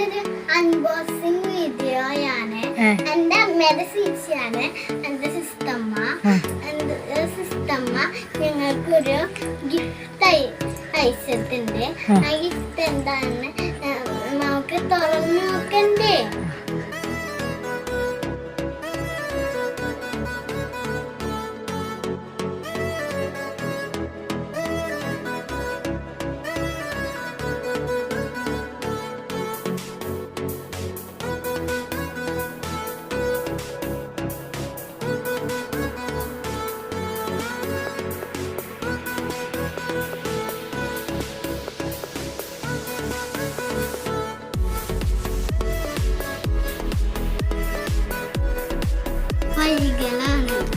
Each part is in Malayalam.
ഇതൊരു അൺബോക്സിംഗ് വീഡിയോയാണ്. എന്റെ അമ്മയുടെ ചേച്ചിയാണ് എന്റെ സിസ്റ്റമ്മ. സിസ്റ്റമ്മ ഞങ്ങൾക്കൊരു ഗിഫ്റ്റ് അയച്ചിട്ടുണ്ട്. ആ ഗിഫ്റ്റ് എന്താണ് നമുക്ക് തുറന്നു നോക്കണ്ടേ?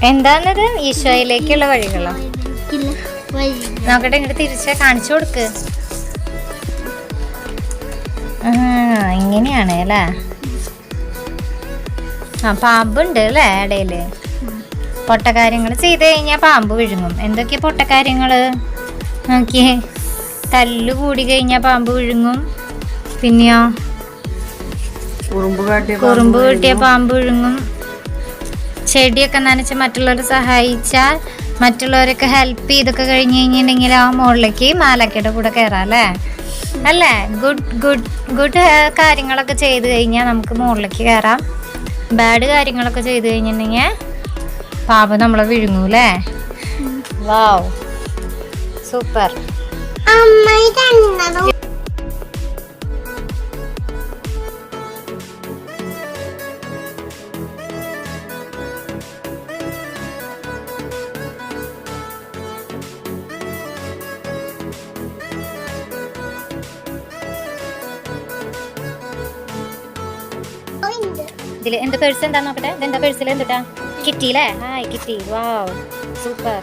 എന്താണത്? ഈശോയിലേക്കുള്ള വഴികളോ? നോക്കട്ടെ, ഇങ്ങോട്ട് തിരിച്ച് കാണിച്ചു കൊടുക്ക്. ഇങ്ങനെയാണ് അല്ലേ? ആ, പാമ്പുണ്ട് അല്ലേ ഇടയില്? പൊട്ടക്കാര്യങ്ങൾ ചെയ്ത് കഴിഞ്ഞാൽ പാമ്പ് വിഴുങ്ങും. എന്തൊക്കെയാ പൊട്ടക്കാര്യങ്ങള് നോക്കിയേ? തല്ലു കൂടി കഴിഞ്ഞാൽ പാമ്പ് വിഴുങ്ങും. പിന്നെയോ കുറുമ്പ് കൂട്ടിയ പാമ്പ് വിഴുങ്ങും. ചെടിയൊക്കെ നനച്ച് മറ്റുള്ളവരെ സഹായിച്ചാൽ, മറ്റുള്ളവരൊക്കെ ഹെൽപ്പ് ചെയ്തൊക്കെ കഴിഞ്ഞ് കഴിഞ്ഞിട്ടുണ്ടെങ്കിൽ ആ മുകളിലേക്ക് മാലാക്കയുടെ കൂടെ കയറാം അല്ലേ? അല്ലേ? ഗുഡ് കാര്യങ്ങളൊക്കെ ചെയ്ത് കഴിഞ്ഞാൽ നമുക്ക് മുകളിലേക്ക് കയറാം. ബാഡ് കാര്യങ്ങളൊക്കെ ചെയ്ത് കഴിഞ്ഞിട്ടുണ്ടെങ്കിൽ പാമ്പ് നമ്മളെ വിഴുങ്ങൂല്ലേ? വാവ്, സൂപ്പർ. ഇതില് എന്ത് പേഴ്സ് എന്താ നോക്കട്ടെ? ഇതെന്താ പേഴ്സിൽ എന്തുട്ടാ? കിട്ടിയില്ലേ? ഹായ് കിട്ടി. വാവ്, സൂപ്പർ.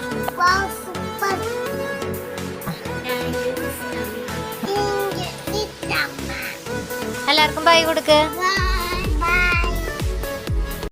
എല്ലാവർക്കും ബൈ കൊടുക്ക്.